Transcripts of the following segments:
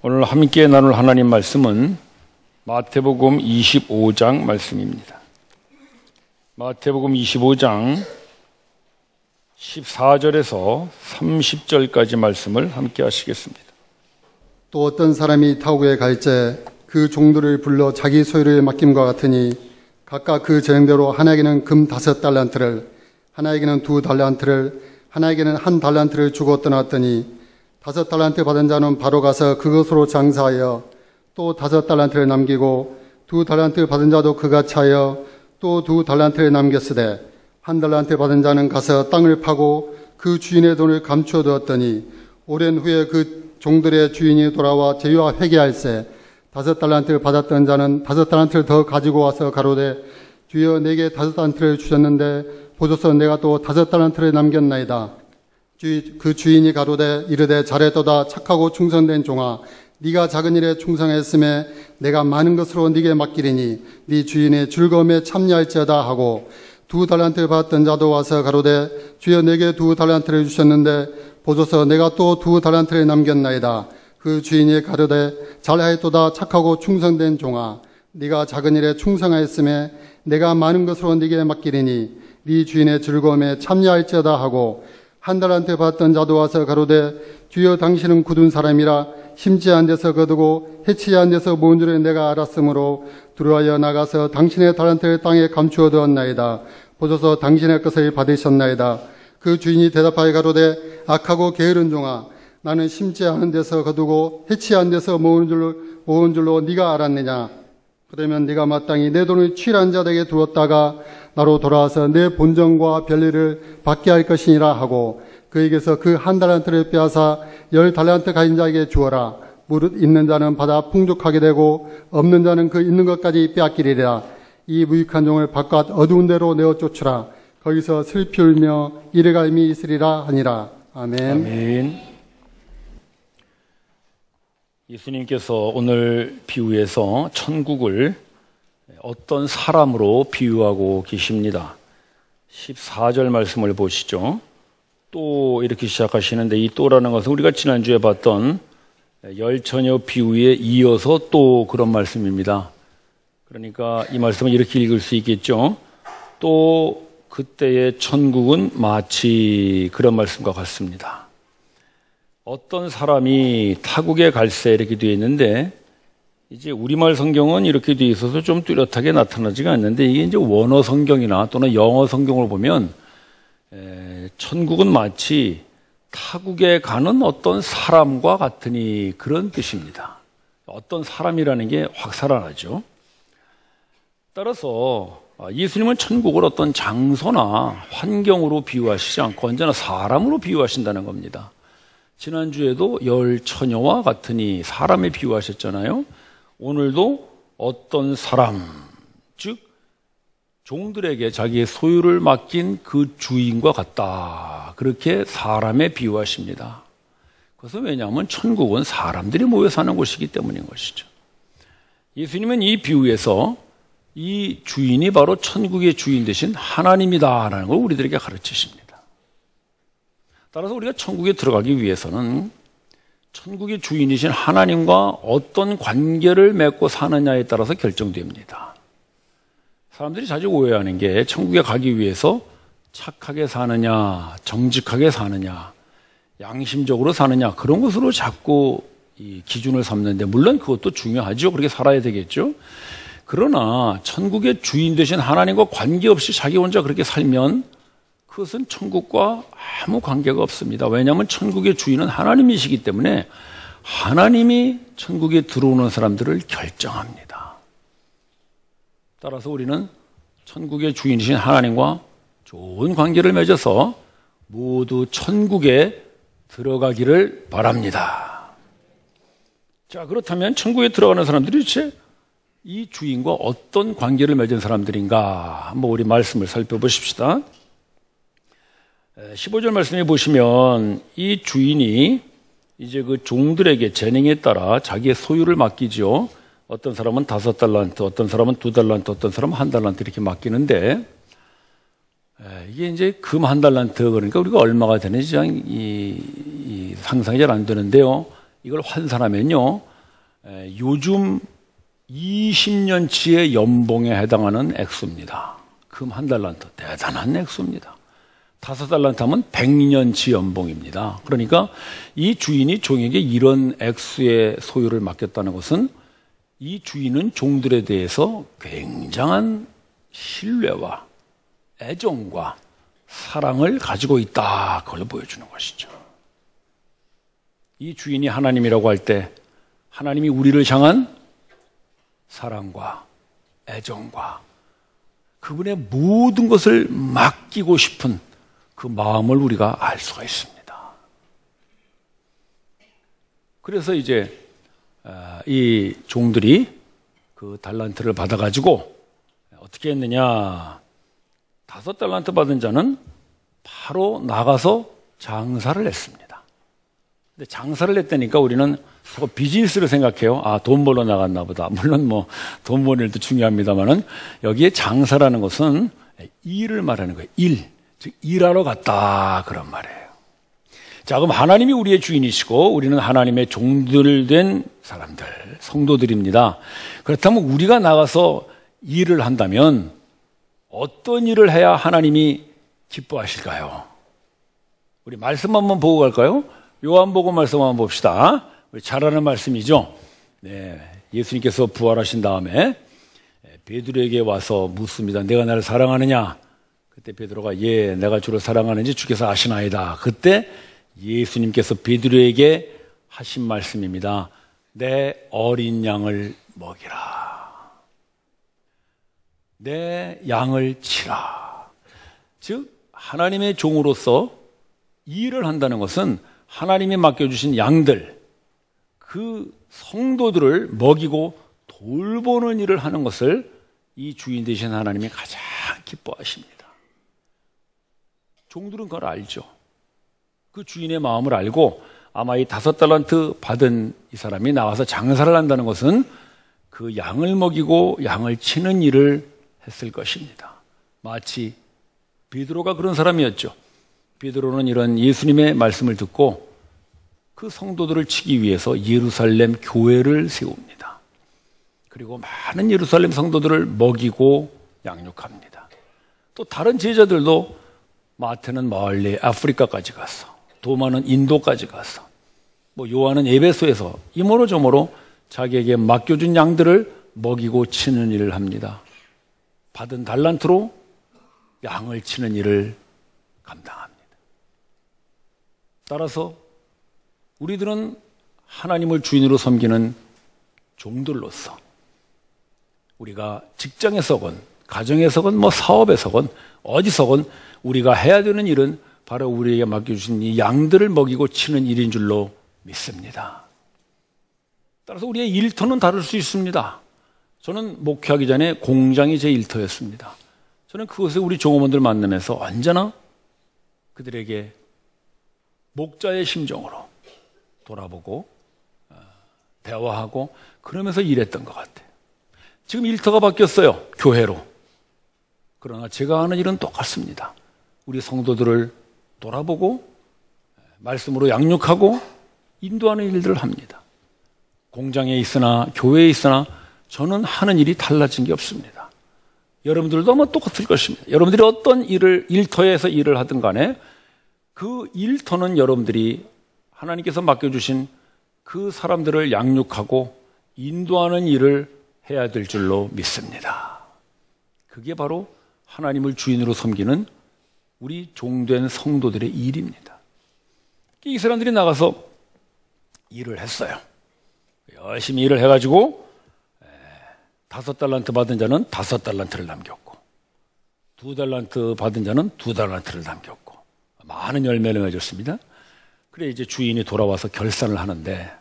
오늘 함께 나눌 하나님 말씀은 마태복음 25장 말씀입니다. 마태복음 25장 14절에서 30절까지 말씀을 함께 하시겠습니다. 또 어떤 사람이 타국에 갈새 그 종들을 불러 자기 소유를 맡김과 같으니 각각 그 재능대로 하나에게는 금 5달란트를, 하나에게는 2달란트를, 하나에게는 1달란트를 주고 떠났더니 5달란트 받은 자는 바로 가서 그것으로 장사하여 또 5달란트를 남기고 2달란트 받은 자도 그같이 하여 또 2달란트를 남겼으되 1달란트 받은 자는 가서 땅을 파고 그 주인의 돈을 감추어 두었더니 오랜 후에 그 종들의 주인이 돌아와 제위와 회개할세 5달란트를 받았던 자는 5달란트를 더 가지고 와서 가로되 주여 내게 5달란트를 주셨는데 보소서 내가 또 5달란트를 남겼나이다. 그 주인이 가로되 이르되 잘했도다 착하고 충성된 종아 네가 작은 일에 충성했음에 내가 많은 것으로 네게 맡기리니 네 주인의 즐거움에 참여할지어다 하고 2달란트를 받았던 자도 와서 가로되 주여 내게 2달란트를 주셨는데 보소서 내가 또 2달란트를 남겼나이다. 그 주인이 가로되 잘하였도다 착하고 충성된 종아 네가 작은 일에 충성하였음에 내가 많은 것으로 네게 맡기리니 네 주인의 즐거움에 참여할지어다 하고 1달란트 받았던 자도 와서 가로되 주여 당신은 굳은 사람이라 심지 안 데서 거두고 해치지 안 데서 모은 줄을 내가 알았으므로 들어와여 나가서 당신의 달란트를 땅에 감추어 두었나이다. 보소서 당신의 것을 받으셨나이다. 그 주인이 대답하여 가로되 악하고 게으른 종아 나는 심지 않은 데서 거두고 해치지 안 데서 모은 줄로 네가 알았느냐. 그러면 네가 마땅히 내 돈을 취한 자에게 두었다가 나로 돌아와서 내 본전과 별일을 받게 할 것이니라 하고 그에게서 그 1달란트를 빼앗아 10달란트 가진 자에게 주어라. 무릇 있는 자는 받아 풍족하게 되고 없는 자는 그 있는 것까지 빼앗기리라. 이 무익한 종을 바깥 어두운 데로 내어 쫓으라. 거기서 슬피 울며 이래갈미 있으리라 하니라. 아멘. 아멘. 예수님께서 오늘 비유에서 천국을 어떤 사람으로 비유하고 계십니다. 14절 말씀을 보시죠. 또 이렇게 시작하시는데 이 또라는 것은 우리가 지난주에 봤던 열처녀 비유에 이어서 또 그런 말씀입니다. 그러니까 이 말씀은 이렇게 읽을 수 있겠죠. 또 그때의 천국은 마치 그런 말씀과 같습니다. 어떤 사람이 타국에 갈새 이렇게 되어 있는데 이제 우리말 성경은 이렇게 되어 있어서 좀 뚜렷하게 나타나지가 않는데 이게 이제 원어 성경이나 또는 영어 성경을 보면 천국은 마치 타국에 가는 어떤 사람과 같으니 그런 뜻입니다. 어떤 사람이라는 게 확 살아나죠. 따라서 예수님은 천국을 어떤 장소나 환경으로 비유하시지 않고 언제나 사람으로 비유하신다는 겁니다. 지난주에도 열처녀와 같으니 사람에 비유하셨잖아요. 오늘도 어떤 사람, 즉 종들에게 자기의 소유를 맡긴 그 주인과 같다. 그렇게 사람에 비유하십니다. 그것은 왜냐하면 천국은 사람들이 모여 사는 곳이기 때문인 것이죠. 예수님은 이 비유에서 이 주인이 바로 천국의 주인 되신 하나님이다라는 걸 우리들에게 가르치십니다. 따라서 우리가 천국에 들어가기 위해서는 천국의 주인이신 하나님과 어떤 관계를 맺고 사느냐에 따라서 결정됩니다. 사람들이 자주 오해하는 게 천국에 가기 위해서 착하게 사느냐, 정직하게 사느냐, 양심적으로 사느냐 그런 것으로 자꾸 이 기준을 삼는데 물론 그것도 중요하죠. 그렇게 살아야 되겠죠. 그러나 천국의 주인 되신 하나님과 관계없이 자기 혼자 그렇게 살면 그것은 천국과 아무 관계가 없습니다. 왜냐하면 천국의 주인은 하나님이시기 때문에 하나님이 천국에 들어오는 사람들을 결정합니다. 따라서 우리는 천국의 주인이신 하나님과 좋은 관계를 맺어서 모두 천국에 들어가기를 바랍니다. 자, 그렇다면 천국에 들어가는 사람들이 도대체 이 주인과 어떤 관계를 맺은 사람들인가 한번 우리 말씀을 살펴보십시다. 15절 말씀에 보시면 이 주인이 이제 그 종들에게 재능에 따라 자기의 소유를 맡기죠. 어떤 사람은 5달란트, 어떤 사람은 2달란트, 어떤 사람은 1달란트 이렇게 맡기는데 이게 이제 금 1달란트 그러니까 우리가 얼마가 되는지 상상이 잘 안 되는데요. 이걸 환산하면요. 요즘 20년치의 연봉에 해당하는 액수입니다. 금 한 달란트, 대단한 액수입니다. 5달란트 하면 100년치 연봉입니다. 그러니까 이 주인이 종에게 이런 액수의 소유를 맡겼다는 것은 이 주인은 종들에 대해서 굉장한 신뢰와 애정과 사랑을 가지고 있다. 그걸 보여주는 것이죠. 이 주인이 하나님이라고 할 때 하나님이 우리를 향한 사랑과 애정과 그분의 모든 것을 맡기고 싶은 그 마음을 우리가 알 수가 있습니다. 그래서 이제 이 종들이 그 달란트를 받아가지고 어떻게 했느냐. 5달란트 받은 자는 바로 나가서 장사를 했습니다. 근데 장사를 했다니까 우리는 비즈니스를 생각해요. 아, 돈 벌러 나갔나 보다. 물론 뭐 돈 버는 일도 중요합니다만은 여기에 장사라는 것은 일을 말하는 거예요. 일. 즉 일하러 갔다 그런 말이에요. 자, 그럼 하나님이 우리의 주인이시고 우리는 하나님의 종들 된 사람들, 성도들입니다. 그렇다면 우리가 나가서 일을 한다면 어떤 일을 해야 하나님이 기뻐하실까요? 우리 말씀 한번 보고 갈까요? 요한복음 말씀 한번 봅시다. 우리 잘 아는 말씀이죠. 네, 예수님께서 부활하신 다음에 베드로에게 와서 묻습니다. 내가 나를 사랑하느냐? 그때 베드로가 예, 내가 주를 사랑하는지 주께서 아시나이다. 그때 예수님께서 베드로에게 하신 말씀입니다. 내 어린 양을 먹이라. 내 양을 치라. 즉 하나님의 종으로서 일을 한다는 것은 하나님이 맡겨주신 양들, 그 성도들을 먹이고 돌보는 일을 하는 것을 이 주인 되신 하나님이 가장 기뻐하십니다. 종들은 그걸 알죠. 그 주인의 마음을 알고 아마 이 5달란트 받은 이 사람이 나와서 장사를 한다는 것은 그 양을 먹이고 양을 치는 일을 했을 것입니다. 마치 베드로가 그런 사람이었죠. 베드로는 이런 예수님의 말씀을 듣고 그 성도들을 치기 위해서 예루살렘 교회를 세웁니다. 그리고 많은 예루살렘 성도들을 먹이고 양육합니다. 또 다른 제자들도 마태는 멀리 아프리카까지 갔어. 도마는 인도까지 갔어. 뭐 요한은 에베소에서 이모로저모로 자기에게 맡겨준 양들을 먹이고 치는 일을 합니다. 받은 달란트로 양을 치는 일을 감당합니다. 따라서 우리들은 하나님을 주인으로 섬기는 종들로서 우리가 직장에서건 가정에서건 뭐 사업에서건 어디서건 우리가 해야 되는 일은 바로 우리에게 맡겨주신 이 양들을 먹이고 치는 일인 줄로 믿습니다. 따라서 우리의 일터는 다를 수 있습니다. 저는 목회하기 전에 공장이 제 일터였습니다. 저는 그곳에 우리 종업원들 만나면서 언제나 그들에게 목자의 심정으로 돌아보고 대화하고 그러면서 일했던 것 같아요. 지금 일터가 바뀌었어요. 교회로. 그러나 제가 하는 일은 똑같습니다. 우리 성도들을 돌아보고 말씀으로 양육하고 인도하는 일들을 합니다. 공장에 있으나 교회에 있으나 저는 하는 일이 달라진 게 없습니다. 여러분들도 아마 똑같을 것입니다. 여러분들이 어떤 일터에서 일을 하든 간에 그 일터는 여러분들이 하나님께서 맡겨주신 그 사람들을 양육하고 인도하는 일을 해야 될 줄로 믿습니다. 그게 바로 하나님을 주인으로 섬기는 우리 종된 성도들의 일입니다. 이 사람들이 나가서 일을 했어요. 열심히 일을 해가지고 5달란트 받은 자는 5달란트를 남겼고 2달란트 받은 자는 2달란트를 남겼고 많은 열매를 맺었습니다. 그래 이제 주인이 돌아와서 결산을 하는데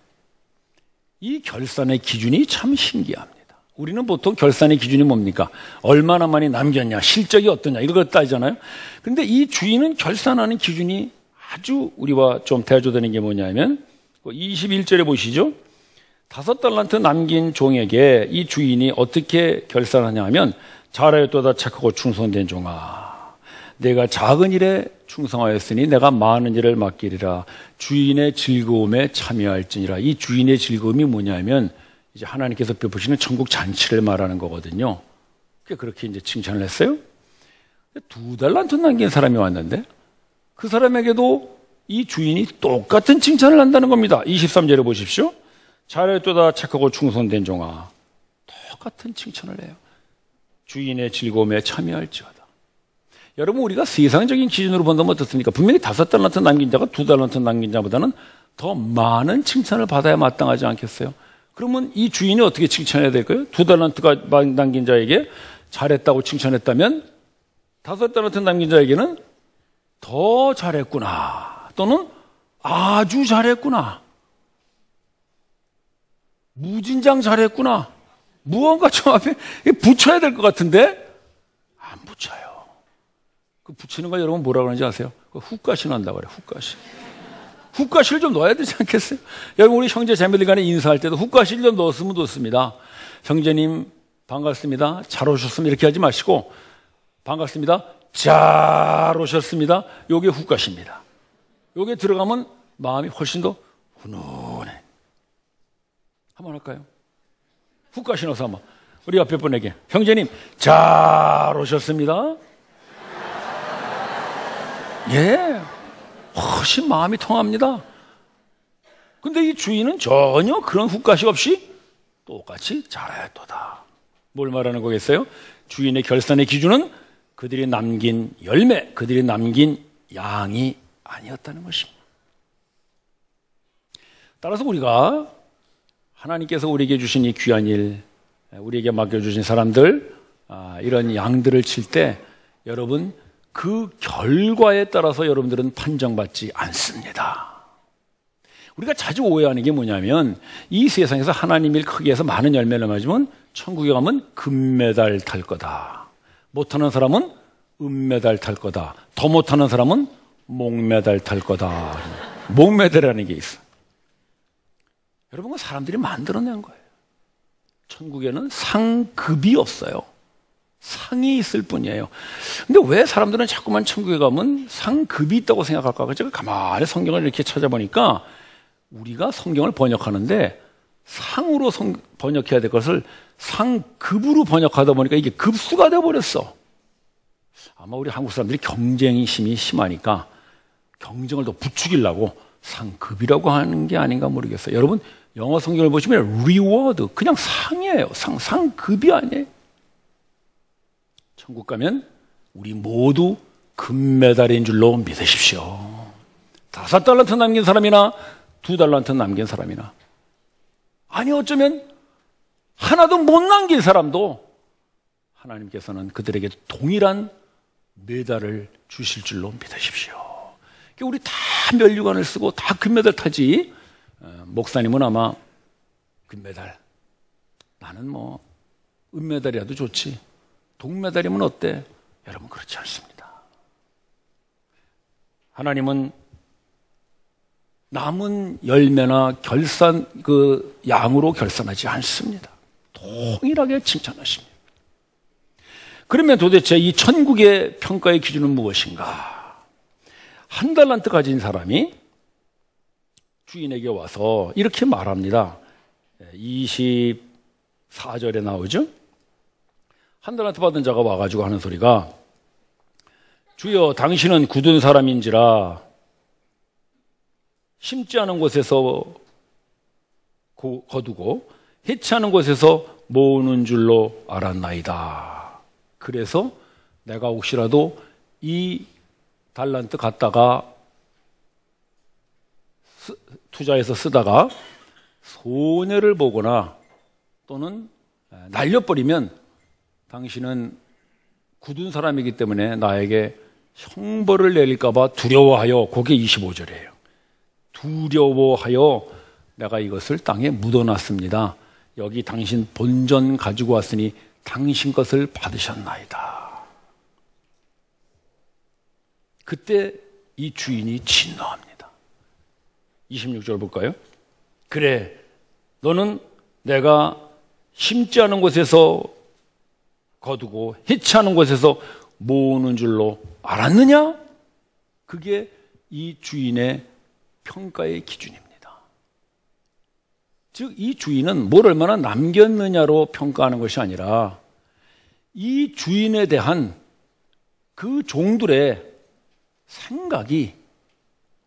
이 결산의 기준이 참 신기합니다. 우리는 보통 결산의 기준이 뭡니까? 얼마나 많이 남겼냐, 실적이 어떠냐 이걸 따지잖아요. 그런데 이 주인은 결산하는 기준이 아주 우리와 좀 대조되는 게 뭐냐면 21절에 보시죠. 5달란트 남긴 종에게 이 주인이 어떻게 결산하냐 하면 잘하였도다 착하고 충성된 종아, 내가 작은 일에 충성하였으니 내가 많은 일을 맡기리라. 주인의 즐거움에 참여할지니라. 이 주인의 즐거움이 뭐냐면 이제 하나님께서 베푸시는 천국 잔치를 말하는 거거든요. 그렇게 이제 칭찬을 했어요. 2달란트 남긴 사람이 왔는데 그 사람에게도 이 주인이 똑같은 칭찬을 한다는 겁니다. 23절에 보십시오. 잘했도다 착하고 충성된 종아. 똑같은 칭찬을 해요. 주인의 즐거움에 참여할지어다. 여러분, 우리가 세상적인 기준으로 본다면 어떻습니까? 분명히 5달란트 남긴 자가 2달란트 남긴 자보다는 더 많은 칭찬을 받아야 마땅하지 않겠어요? 그러면 이 주인이 어떻게 칭찬해야 될까요? 2달란트가 남긴 자에게 잘했다고 칭찬했다면 5달란트 남긴 자에게는 더 잘했구나, 또는 아주 잘했구나, 무진장 잘했구나, 무언가 좀 앞에 붙여야 될 것 같은데 안 붙여요. 그 붙이는 거 여러분 뭐라 그러는지 아세요? 훅가시 난다고 그래요. 훅가시. 훅가시를 좀 넣어야 되지 않겠어요? 여러분, 우리 형제 자매들 간에 인사할 때도 훅가시를 좀 넣었으면 좋습니다. 형제님 반갑습니다, 잘 오셨습니다, 이렇게 하지 마시고 반갑습니다, 잘 오셨습니다, 요게 훅가시입니다. 요게 들어가면 마음이 훨씬 더 훈훈해. 한번 할까요? 훅가시 넣어서 한번 우리 옆에 분에게, 형제님 잘 오셨습니다. 예, 훨씬 마음이 통합니다. 근데 이 주인은 전혀 그런 훅가시 없이 똑같이 잘했도다. 뭘 말하는 거겠어요? 주인의 결산의 기준은 그들이 남긴 열매, 그들이 남긴 양이 아니었다는 것입니다. 따라서 우리가 하나님께서 우리에게 주신 이 귀한 일, 우리에게 맡겨주신 사람들, 이런 양들을 칠 때 여러분, 그 결과에 따라서 여러분들은 판정받지 않습니다. 우리가 자주 오해하는 게 뭐냐면, 이 세상에서 하나님 일 크게 해서 많은 열매를 맺으면 천국에 가면 금메달 탈 거다, 못하는 사람은 은메달 탈 거다, 더 못하는 사람은 목메달 탈 거다. 목메달이라는 게 있어. 여러분, 그 사람들이 만들어낸 거예요. 천국에는 상급이 없어요. 상이 있을 뿐이에요. 근데 왜 사람들은 자꾸만 천국에 가면 상급이 있다고 생각할까? 제가 가만히 성경을 이렇게 찾아보니까 우리가 성경을 번역하는데 상으로 번역해야 될 것을 상급으로 번역하다 보니까 이게 급수가 돼버렸어. 아마 우리 한국 사람들이 경쟁심이 심하니까 경쟁을 더 부추기려고 상급이라고 하는 게 아닌가 모르겠어요. 여러분, 영어 성경을 보시면 reward, 그냥 상이에요. 상급이 아니에요. 천국 가면 우리 모두 금메달인 줄로 믿으십시오. 5달란트 남긴 사람이나 2달란트 남긴 사람이나, 아니 어쩌면 하나도 못 남긴 사람도 하나님께서는 그들에게 동일한 메달을 주실 줄로 믿으십시오. 우리 다 면류관을 쓰고 다 금메달 타지, 목사님은 아마 금메달, 나는 뭐 은메달이라도 좋지, 동메달이면 어때? 여러분, 그렇지 않습니다. 하나님은 남은 열매나 양으로 결산하지 않습니다. 동일하게 칭찬하십니다. 그러면 도대체 이 천국의 평가의 기준은 무엇인가? 1달란트 가진 사람이 주인에게 와서 이렇게 말합니다. 24절에 나오죠? 1달란트 받은 자가 와가지고 하는 소리가, 주여, 당신은 굳은 사람인지라 심지 않은 곳에서 거두고 해치하는 곳에서 모으는 줄로 알았나이다. 그래서 내가 혹시라도 이 달란트 갖다가 투자해서 쓰다가 손해를 보거나 또는 날려버리면 당신은 굳은 사람이기 때문에 나에게 형벌을 내릴까 봐 두려워하여, 그게 25절이에요. 두려워하여 내가 이것을 땅에 묻어놨습니다. 여기 당신 본전 가지고 왔으니 당신 것을 받으셨나이다. 그때 이 주인이 진노합니다. 26절 볼까요? 그래, 너는 내가 심지 않은 곳에서 거두고 해치하는 곳에서 모으는 줄로 알았느냐? 그게 이 주인의 평가의 기준입니다. 즉, 이 주인은 뭘 얼마나 남겼느냐로 평가하는 것이 아니라 이 주인에 대한 그 종들의 생각이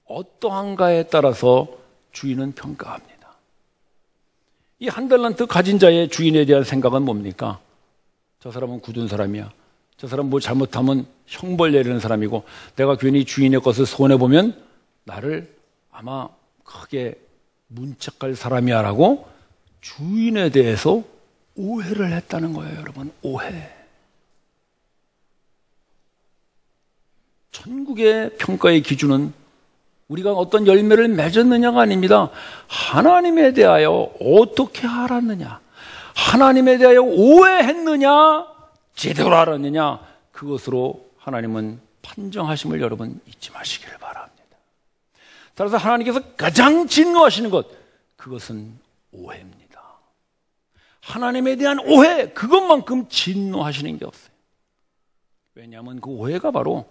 어떠한가에 따라서 주인은 평가합니다. 이 한 달란트 가진 자의 주인에 대한 생각은 뭡니까? 저 사람은 굳은 사람이야. 저 사람 뭐 잘못하면 형벌 내리는 사람이고, 내가 괜히 주인의 것을 손해보면 나를 아마 크게 문책할 사람이야 라고 주인에 대해서 오해를 했다는 거예요. 여러분, 오해. 천국의 평가의 기준은 우리가 어떤 열매를 맺었느냐가 아닙니다. 하나님에 대하여 어떻게 알았느냐, 하나님에 대하여 오해했느냐, 제대로 알았느냐, 그것으로 하나님은 판정하심을 여러분 잊지 마시기를 바랍니다. 따라서 하나님께서 가장 진노하시는 것, 그것은 오해입니다. 하나님에 대한 오해, 그것만큼 진노하시는 게 없어요. 왜냐하면 그 오해가 바로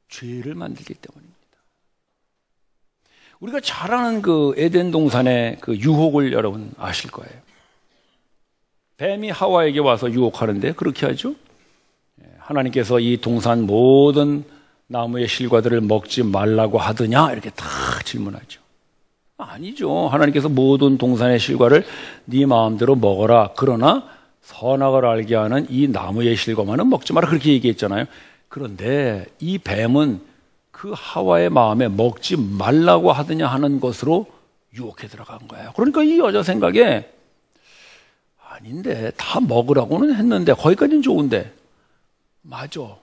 죄를 만들기 때문입니다. 우리가 잘 아는 그 에덴 동산의 그 유혹을 여러분 아실 거예요. 뱀이 하와에게 와서 유혹하는데 그렇게 하죠. 하나님께서 이 동산 모든 나무의 실과들을 먹지 말라고 하더냐, 이렇게 다 질문하죠. 아니죠. 하나님께서 모든 동산의 실과를 네 마음대로 먹어라. 그러나 선악을 알게 하는 이 나무의 실과만은 먹지 마라. 그렇게 얘기했잖아요. 그런데 이 뱀은 그 하와의 마음에 먹지 말라고 하더냐 하는 것으로 유혹해 들어간 거예요. 그러니까 이 여자 생각에 아닌데, 다 먹으라고는 했는데, 거기까지는 좋은데, 맞아,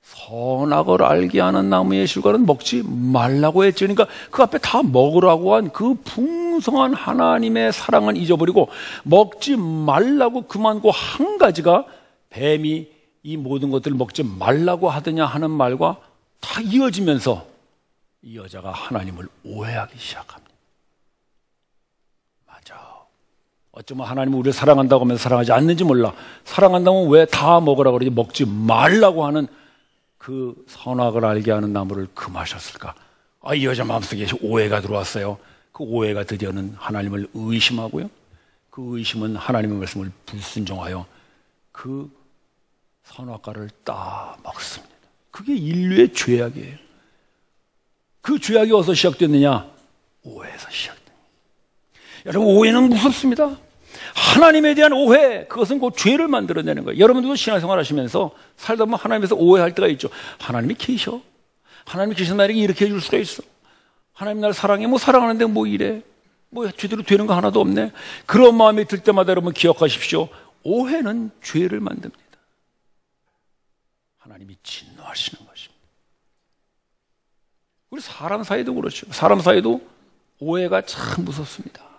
선악을 알게 하는 나무의 실과는 먹지 말라고 했지. 그러니까 그 앞에 다 먹으라고 한 그 풍성한 하나님의 사랑은 잊어버리고 먹지 말라고 그만고 한 가지가 뱀이 이 모든 것들을 먹지 말라고 하더냐 하는 말과 다 이어지면서 이 여자가 하나님을 오해하기 시작합니다. 맞아, 어쩌면 하나님은 우리를 사랑한다고 하면서 사랑하지 않는지 몰라. 사랑한다면 왜 다 먹으라고 그러지, 먹지 말라고 하는 그 선악을 알게 하는 나무를 금하셨을까? 이 여자 마음속에 오해가 들어왔어요. 그 오해가 드디어는 하나님을 의심하고요, 그 의심은 하나님의 말씀을 불순종하여 그 선악과를 따 먹습니다. 그게 인류의 죄악이에요. 그 죄악이 어디서 시작됐느냐? 오해에서 시작됩니다. 여러분, 오해는 무섭습니다. 하나님에 대한 오해, 그것은 곧 죄를 만들어내는 거예요. 여러분들도 신앙생활 하시면서 살다 보면 하나님에서 오해할 때가 있죠. 하나님이 계셔? 하나님이 계신 나에게 이렇게 해줄 수가 있어? 하나님 날 사랑해? 뭐 사랑하는데 뭐 이래? 뭐 제대로 되는 거 하나도 없네? 그런 마음이 들 때마다 여러분 기억하십시오. 오해는 죄를 만듭니다. 하나님이 진노하시는 것입니다. 우리 사람 사이도 그렇죠. 사람 사이도 오해가 참 무섭습니다.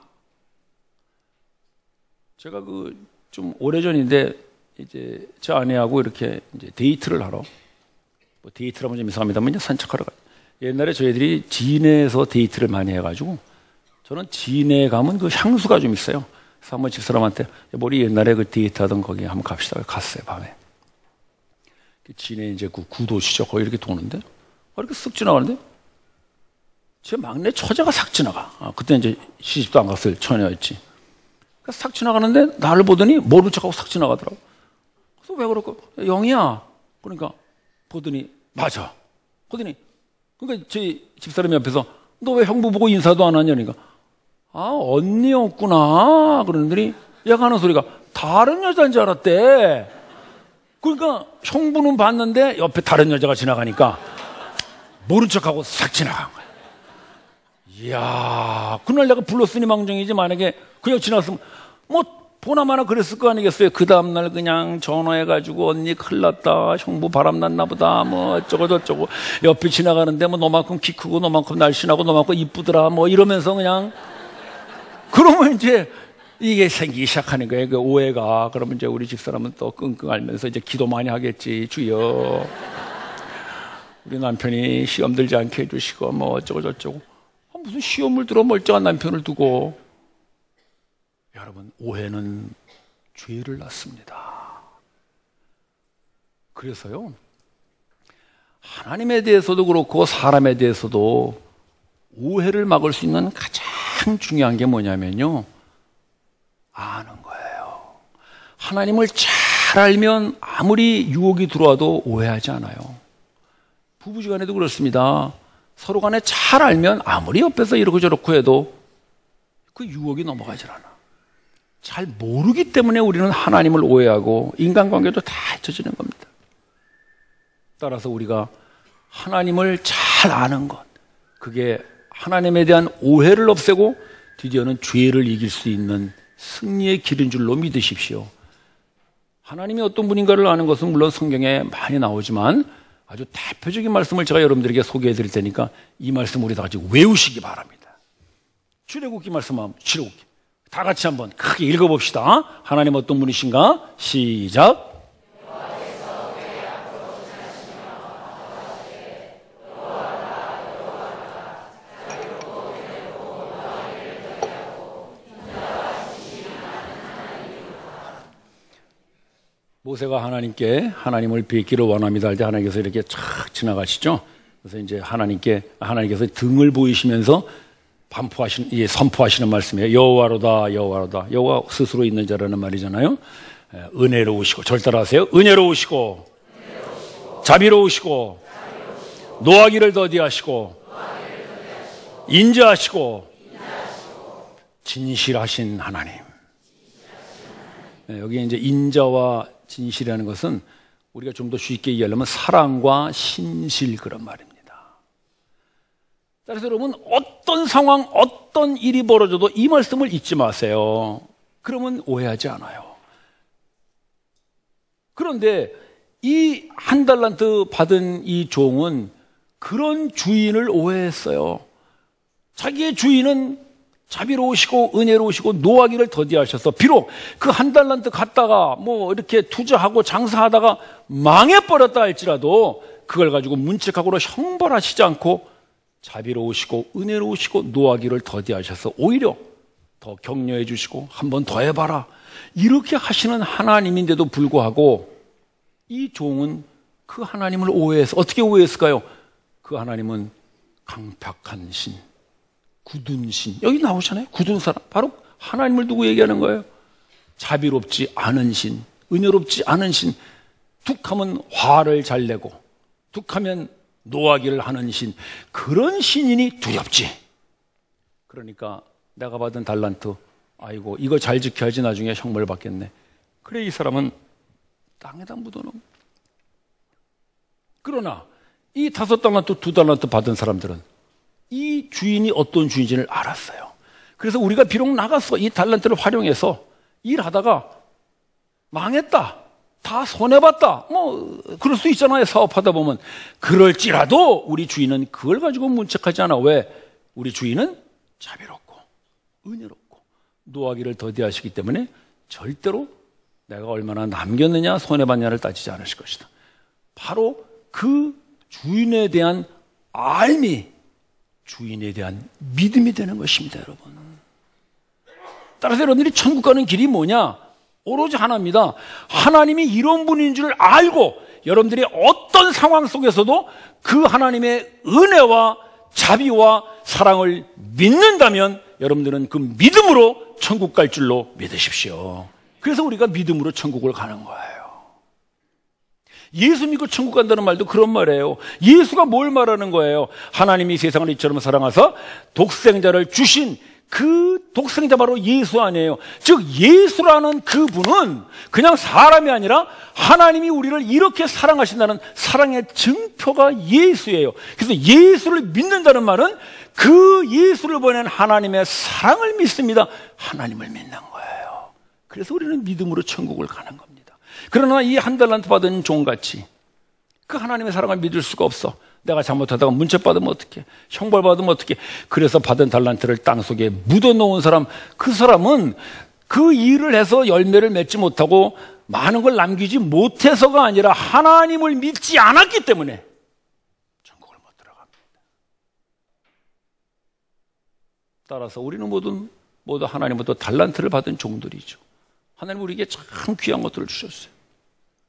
제가 좀 오래전인데 이제 제 아내하고 이렇게 이제 데이트를 하러, 뭐 데이트라면 좀 이상합니다만 산책하러 가요. 옛날에 저희들이 진해에서 데이트를 많이 해가지고, 저는 진해에 가면 그 향수가 좀 있어요. 그래서 한번 집사람한테 우리 옛날에 그 데이트하던 거기 한번 갑시다. 갔어요, 밤에. 진해 이제 그 구도시죠. 거기 이렇게 도는데, 이렇게 쓱 지나가는데, 제 막내 처자가 싹 지나가. 그때 이제 시집도 안 갔을 처녀였지. 싹 지나가는데 나를 보더니 모른 척하고 싹 지나가더라고. 그래서 왜 그럴까? 영희야. 그러니까 보더니 맞아. 보더니 그러니까 제 집사람이 옆에서 너 왜 형부 보고 인사도 안 하냐? 그러니까 언니였구나. 그러더니 얘가 하는 소리가 다른 여자인 줄 알았대. 그러니까 형부는 봤는데 옆에 다른 여자가 지나가니까 모른 척하고 싹 지나간 거야. 이야, 그날 내가 불렀으니 망정이지, 만약에 그냥 지났으면 뭐 보나마나 그랬을 거 아니겠어요. 그 다음날 그냥 전화해가지고 언니 큰일 났다, 형부 바람났나 보다, 뭐 어쩌고 저쩌고, 옆에 지나가는데 뭐 너만큼 키 크고 너만큼 날씬하고 너만큼 이쁘더라, 뭐 이러면서 그냥. 그러면 이제 이게 생기기 시작하는 거예요, 그 오해가. 그러면 이제 우리 집사람은 또 끙끙 앓면서 이제 기도 많이 하겠지. 주여, 우리 남편이 시험 들지 않게 해주시고 뭐 어쩌고 저쩌고. 무슨 시험을 들어 멀쩡한 남편을 두고. 여러분, 오해는 죄를 낳습니다. 그래서요, 하나님에 대해서도 그렇고 사람에 대해서도 오해를 막을 수 있는 가장 중요한 게 뭐냐면요, 아는 거예요. 하나님을 잘 알면 아무리 유혹이 들어와도 오해하지 않아요. 부부지간에도 그렇습니다. 서로 간에 잘 알면 아무리 옆에서 이러고 저러고 해도 그 유혹이 넘어가질 않아. 잘 모르기 때문에 우리는 하나님을 오해하고 인간관계도 다 잊혀지는 겁니다. 따라서 우리가 하나님을 잘 아는 것, 그게 하나님에 대한 오해를 없애고 드디어는 죄를 이길 수 있는 승리의 길인 줄로 믿으십시오. 하나님이 어떤 분인가를 아는 것은 물론 성경에 많이 나오지만 아주 대표적인 말씀을 제가 여러분들에게 소개해 드릴 테니까 이 말씀 우리 다 같이 외우시기 바랍니다. 출애굽기 말씀하면 출애굽기 다 같이 한번 크게 읽어봅시다. 하나님 어떤 분이신가? 시작. 모세가 하나님을 뵙기를 원합니다 할 때 하나님께서 이렇게 촥 지나가시죠. 그래서 이제 하나님께서 등을 보이시면서 선포하시는 말씀이에요. 여호와로다, 여호와로다. 여호와 스스로 있는 자라는 말이잖아요. 은혜로우시고, 절 따라하세요. 은혜로우시고, 자비로우시고, 노하기를 더디하시고, 인자하시고, 진실하신 하나님. 여기 이제 인자와 진실이라는 것은 우리가 좀 더 쉽게 이해하려면 사랑과 신실 그런 말입니다. 따라서 여러분 어떤 상황, 어떤 일이 벌어져도 이 말씀을 잊지 마세요. 그러면 오해하지 않아요. 그런데 이 한 달란트 받은 이 종은 그런 주인을 오해했어요. 자기의 주인은 자비로우시고 은혜로우시고 노하기를 더디하셔서 비록 그 한 달란트 갖다가 뭐 이렇게 투자하고 장사하다가 망해버렸다 할지라도 그걸 가지고 문책하고로 형벌하시지 않고 자비로우시고 은혜로우시고 노하기를 더디하셔서 오히려 더 격려해 주시고 한 번 더 해봐라 이렇게 하시는 하나님인데도 불구하고 이 종은 그 하나님을 오해해서 어떻게 오해했을까요? 그 하나님은 강팍한 신, 굳은 신, 여기 나오잖아요. 굳은 사람, 바로 하나님을 두고 얘기하는 거예요. 자비롭지 않은 신, 은혜롭지 않은 신, 툭하면 화를 잘 내고 툭하면 노하기를 하는 신, 그런 신인이 두렵지. 그러니까 내가 받은 달란트, 아이고 이거 잘 지켜야지 나중에 형벌 받겠네. 그래 이 사람은 땅에다 묻어놓은. 그러나 이 5달란트, 2달란트 받은 사람들은 이 주인이 어떤 주인인지를 알았어요. 그래서 우리가 비록 나가서 이 달란트를 활용해서 일하다가 망했다, 다 손해봤다, 뭐 그럴 수 있잖아요. 사업하다 보면. 그럴지라도 우리 주인은 그걸 가지고 문책하지 않아. 왜? 우리 주인은 자비롭고 은혜롭고 노하기를 더디하시기 때문에 절대로 내가 얼마나 남겼느냐 손해봤냐를 따지지 않으실 것이다. 바로 그 주인에 대한 알미, 주인에 대한 믿음이 되는 것입니다, 여러분. 따라서 여러분들이 천국 가는 길이 뭐냐? 오로지 하나입니다. 하나님이 이런 분인 줄 알고 여러분들이 어떤 상황 속에서도 그 하나님의 은혜와 자비와 사랑을 믿는다면 여러분들은 그 믿음으로 천국 갈 줄로 믿으십시오. 그래서 우리가 믿음으로 천국을 가는 거예요. 예수 믿고 천국 간다는 말도 그런 말이에요. 예수가 뭘 말하는 거예요? 하나님이 세상을 이처럼 사랑하사 독생자를 주신 그 독생자 바로 예수 아니에요. 즉 예수라는 그분은 그냥 사람이 아니라 하나님이 우리를 이렇게 사랑하신다는 사랑의 증표가 예수예요. 그래서 예수를 믿는다는 말은 그 예수를 보낸 하나님의 사랑을 믿습니다. 하나님을 믿는 거예요. 그래서 우리는 믿음으로 천국을 가는 겁니다. 그러나 이 한 달란트 받은 종같이 그 하나님의 사랑을 믿을 수가 없어. 내가 잘못하다가 문책받으면 어떡해, 형벌받으면 어떡해. 그래서 받은 달란트를 땅속에 묻어놓은 사람, 그 사람은 그 일을 해서 열매를 맺지 못하고 많은 걸 남기지 못해서가 아니라 하나님을 믿지 않았기 때문에 천국을 못 들어갑니다. 따라서 우리는 모두 하나님부터 달란트를 받은 종들이죠. 하나님 우리에게 참 귀한 것들을 주셨어요.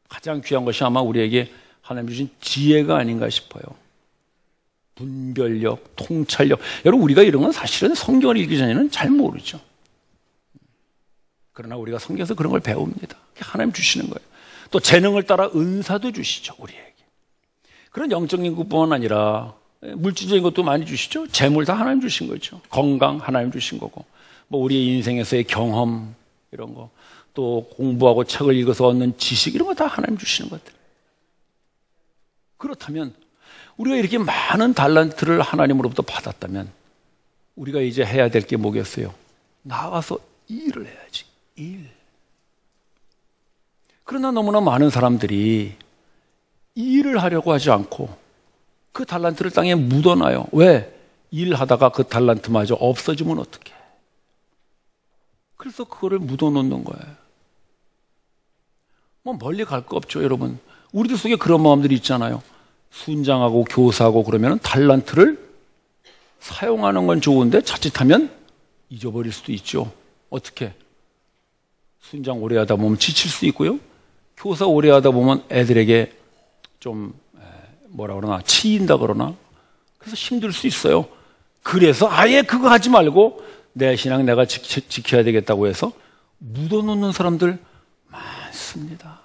가장 귀한 것이 아마 우리에게 하나님 주신 지혜가 아닌가 싶어요. 분별력, 통찰력. 여러분 우리가 이런 건 사실은 성경을 읽기 전에는 잘 모르죠. 그러나 우리가 성경에서 그런 걸 배웁니다. 하나님 주시는 거예요. 또 재능을 따라 은사도 주시죠, 우리에게. 그런 영적인 것뿐만 아니라 물질적인 것도 많이 주시죠. 재물 다 하나님 주신 거죠. 건강 하나님 주신 거고, 뭐 우리의 인생에서의 경험 이런 거, 또 공부하고 책을 읽어서 얻는 지식 이런 거 다 하나님 주시는 것들. 그렇다면 우리가 이렇게 많은 달란트를 하나님으로부터 받았다면 우리가 이제 해야 될 게 뭐겠어요? 나가서 일을 해야지. 일. 그러나 너무나 많은 사람들이 일을 하려고 하지 않고 그 달란트를 땅에 묻어놔요. 왜? 일하다가 그 달란트마저 없어지면 어떡해? 그래서 그거를 묻어놓는 거예요. 뭐 멀리 갈 거 없죠, 여러분. 우리들 속에 그런 마음들이 있잖아요. 순장하고 교사하고 그러면 달란트를 사용하는 건 좋은데 자칫하면 잊어버릴 수도 있죠. 어떻게? 순장 오래 하다 보면 지칠 수 있고요. 교사 오래 하다 보면 애들에게 좀 뭐라 그러나 치인다 그러나 그래서 힘들 수 있어요. 그래서 아예 그거 하지 말고 내 신앙 내가 지켜야 되겠다고 해서 묻어놓는 사람들 많습니다.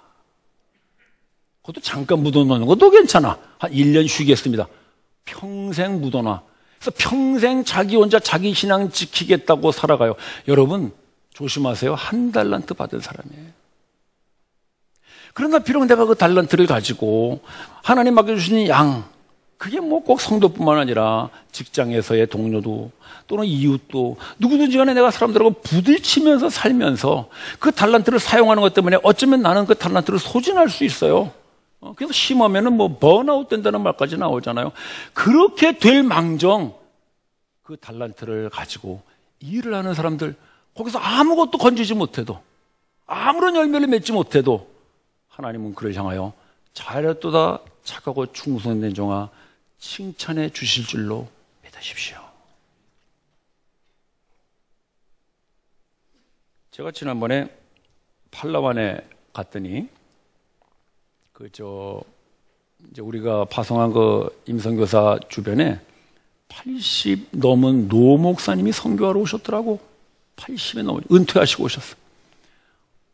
그것도 잠깐 묻어놓는 것도 괜찮아. 한 1년 쉬겠습니다. 평생 묻어놔. 그래서 평생 자기 혼자 자기 신앙 지키겠다고 살아가요. 여러분 조심하세요. 한 달란트 받은 사람이에요. 그러나 비록 내가 그 달란트를 가지고 하나님 맡겨주신 양, 그게 뭐 꼭 성도뿐만 아니라 직장에서의 동료도 또는 이웃도 누구든지 간에 내가 사람들하고 부딪히면서 살면서 그 달란트를 사용하는 것 때문에 어쩌면 나는 그 달란트를 소진할 수 있어요. 그래서 심하면은 뭐 번아웃 된다는 말까지 나오잖아요. 그렇게 될 망정 그 달란트를 가지고 일을 하는 사람들 거기서 아무것도 건지지 못해도 아무런 열매를 맺지 못해도 하나님은 그를 향하여 잘했도다 착하고 충성된 종아 칭찬해 주실 줄로 믿으십시오. 제가 지난번에 팔라완에 갔더니 이제 우리가 파송한 그 임선교사 주변에 80 넘은 노 목사님이 선교하러 오셨더라고. 80에 넘은 은퇴하시고 오셨어.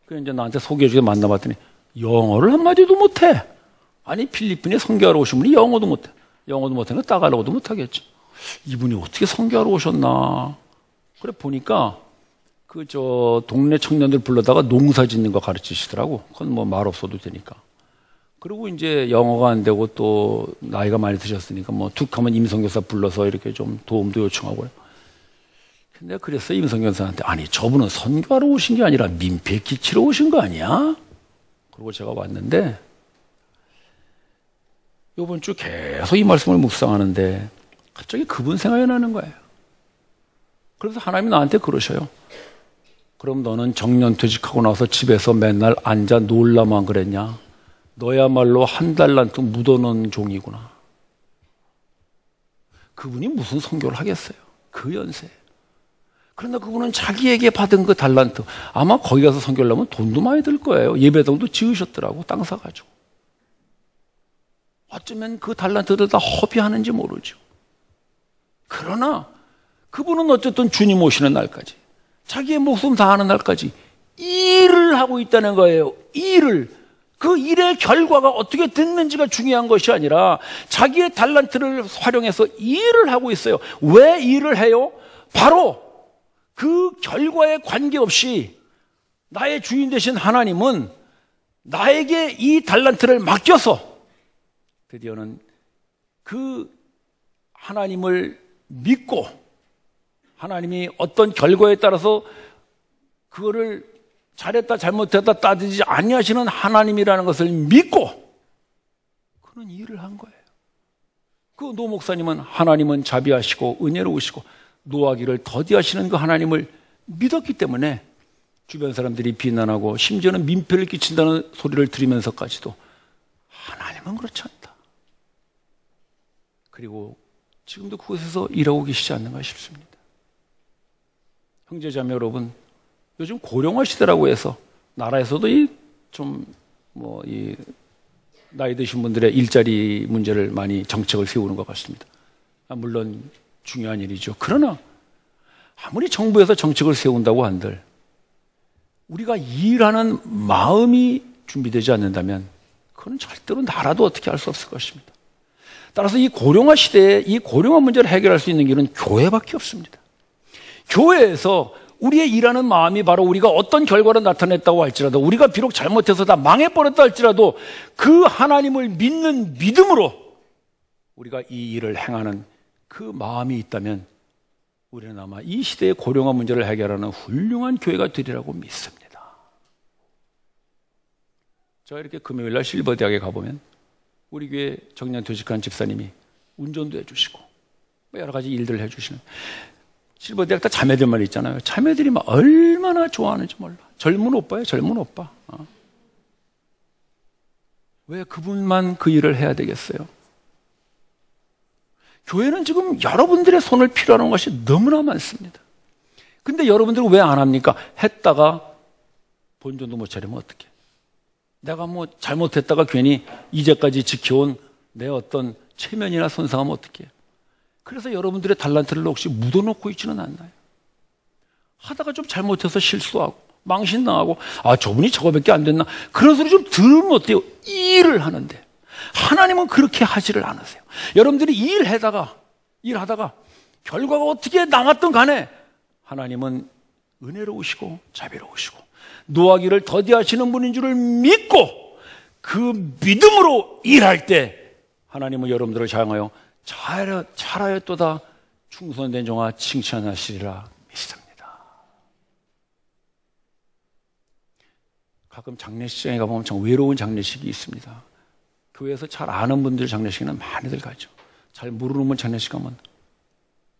그래서 이제 나한테 소개해주게 만나봤더니 영어를 한마디도 못해. 아니 필리핀에 선교하러 오신 분이 영어도 못해. 영어도 못하면 따갈로도 못하겠죠. 이분이 어떻게 선교하러 오셨나. 그래 보니까 동네 청년들 불러다가 농사 짓는 거 가르치시더라고. 그건 뭐 말 없어도 되니까. 그리고 이제 영어가 안 되고 또 나이가 많이 드셨으니까 뭐 툭 하면 임성교사 불러서 이렇게 좀 도움도 요청하고요. 근데 그랬어요, 임성교사한테. 아니, 저분은 선교하러 오신 게 아니라 민폐 끼치러 오신 거 아니야? 그리고 제가 왔는데, 이번 주 계속 이 말씀을 묵상하는데, 갑자기 그분 생각이 나는 거예요. 그래서 하나님이 나한테 그러셔요. 그럼 너는 정년퇴직하고 나서 집에서 맨날 앉아 놀라만 그랬냐? 너야말로 한 달란트 묻어놓은 종이구나. 그분이 무슨 선교를 하겠어요? 그 연세에. 그러나 그분은 자기에게 받은 그 달란트, 아마 거기 가서 선교를 하면 돈도 많이 들 거예요. 예배당도 지으셨더라고, 땅 사가지고. 어쩌면 그 달란트들 다 허비하는지 모르죠. 그러나 그분은 어쨌든 주님 오시는 날까지, 자기의 목숨 다하는 날까지 일을 하고 있다는 거예요. 일을. 그 일의 결과가 어떻게 됐는지가 중요한 것이 아니라 자기의 달란트를 활용해서 일을 하고 있어요. 왜 일을 해요? 바로 그 결과에 관계없이 나의 주인 되신 하나님은 나에게 이 달란트를 맡겨서 드디어는 그 하나님을 믿고 하나님이 어떤 결과에 따라서 그거를 잘했다 잘못했다 따지지 아니하시는 하나님이라는 것을 믿고 그런 일을 한 거예요. 그 노 목사님은 하나님은 자비하시고 은혜로우시고 노하기를 더디하시는 그 하나님을 믿었기 때문에 주변 사람들이 비난하고 심지어는 민폐를 끼친다는 소리를 들으면서까지도 하나님은 그렇지 않다. 그리고 지금도 그곳에서 일하고 계시지 않는가 싶습니다. 형제자매 여러분, 요즘 고령화 시대라고 해서 나라에서도 이 나이 드신 분들의 일자리 문제를 많이 정책을 세우는 것 같습니다. 물론 중요한 일이죠. 그러나 아무리 정부에서 정책을 세운다고 한들 우리가 일하는 마음이 준비되지 않는다면 그건 절대로 나라도 어떻게 할 수 없을 것입니다. 따라서 이 고령화 시대에 이 고령화 문제를 해결할 수 있는 길은 교회밖에 없습니다. 교회에서 우리의 일하는 마음이 바로 우리가 어떤 결과를 나타냈다고 할지라도, 우리가 비록 잘못해서 다 망해버렸다 할지라도 그 하나님을 믿는 믿음으로 우리가 이 일을 행하는 그 마음이 있다면 우리는 아마 이 시대의 고령화 문제를 해결하는 훌륭한 교회가 되리라고 믿습니다. 제가 이렇게 금요일날 실버대학에 가보면 우리 교회 정년 퇴직한 집사님이 운전도 해주시고 여러 가지 일들을 해주시는, 실버대학 다 자매들만 있잖아요. 자매들이 막 얼마나 좋아하는지 몰라. 젊은 오빠예요, 젊은 오빠. 왜 그분만 그 일을 해야 되겠어요? 교회는 지금 여러분들의 손을 필요로 하는 것이 너무나 많습니다. 근데 여러분들은 왜 안 합니까? 했다가 본전도 못 차리면 어떡해? 내가 뭐 잘못했다가 괜히 이제까지 지켜온 내 어떤 체면이나 손상하면 어떡해? 그래서 여러분들의 달란트를 혹시 묻어놓고 있지는 않나요? 하다가 좀 잘못해서 실수하고 망신당하고, 아, 저분이 저거밖에 안 됐나? 그런 소리 좀 들으면 어때요? 일을 하는데 하나님은 그렇게 하지를 않으세요. 여러분들이 일하다가 결과가 어떻게 나왔든 간에 하나님은 은혜로우시고 자비로우시고 노하기를 더디하시는 분인 줄을 믿고 그 믿음으로 일할 때 하나님은 여러분들을 향하여 잘하였도다 충성된 종아 칭찬하시리라 믿습니다. 가끔 장례식장에 가보면 참 외로운 장례식이 있습니다. 교회에서 잘 아는 분들 장례식에는 많이들 가죠. 잘 모르는 분 장례식 가면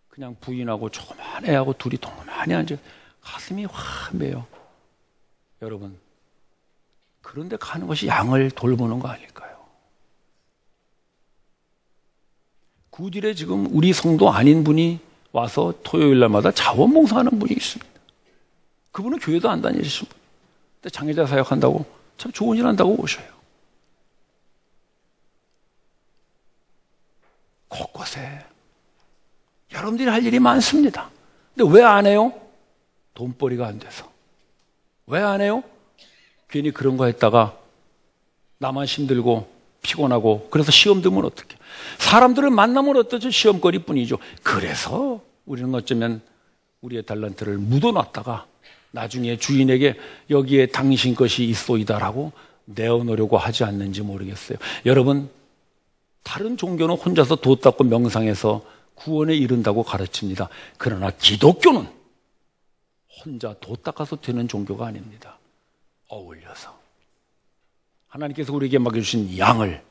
그냥 부인하고 조그만 애하고 둘이 동만히 앉아 가슴이 확 메요. 여러분, 그런데 가는 것이 양을 돌보는 거 아닐까요? 구딜에 지금 우리 성도 아닌 분이 와서 토요일 날마다 자원봉사하는 분이 있습니다. 그분은 교회도 안 다니시는 분. 근데 장애자 사역한다고 참 좋은 일 한다고 오셔요. 곳곳에 여러분들이 할 일이 많습니다. 근데 왜 안 해요? 돈벌이가 안 돼서. 왜 안 해요? 괜히 그런 거 했다가 나만 힘들고 피곤하고 그래서 시험 들면 어떡해? 사람들을 만나면 어떠죠? 시험거리뿐이죠. 그래서 우리는 어쩌면 우리의 달란트를 묻어놨다가 나중에 주인에게 여기에 당신 것이 있소이다라고 내어놓으려고 하지 않는지 모르겠어요. 여러분, 다른 종교는 혼자서 도 닦고 명상해서 구원에 이른다고 가르칩니다. 그러나 기독교는 혼자 도 닦아서 되는 종교가 아닙니다. 어울려서 하나님께서 우리에게 맡겨주신 양을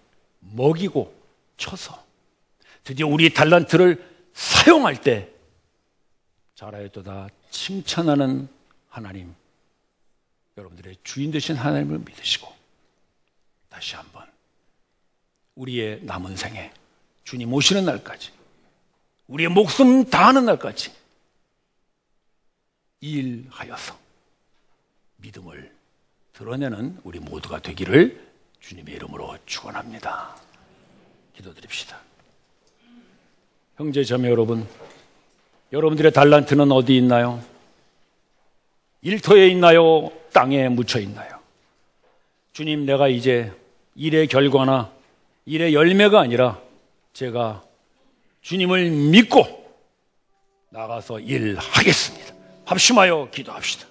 먹이고 쳐서 드디어 우리 달란트를 사용할 때 잘하였도다 칭찬하는 하나님, 여러분들의 주인 되신 하나님을 믿으시고 다시 한번 우리의 남은 생에 주님 오시는 날까지, 우리의 목숨 다하는 날까지 일하여서 믿음을 드러내는 우리 모두가 되기를 주님의 이름으로 축원합니다. 기도드립시다. 형제 자매 여러분, 여러분들의 달란트는 어디 있나요? 일터에 있나요? 땅에 묻혀 있나요? 주님, 내가 이제 일의 결과나 일의 열매가 아니라 제가 주님을 믿고 나가서 일하겠습니다. 합심하여 기도합시다.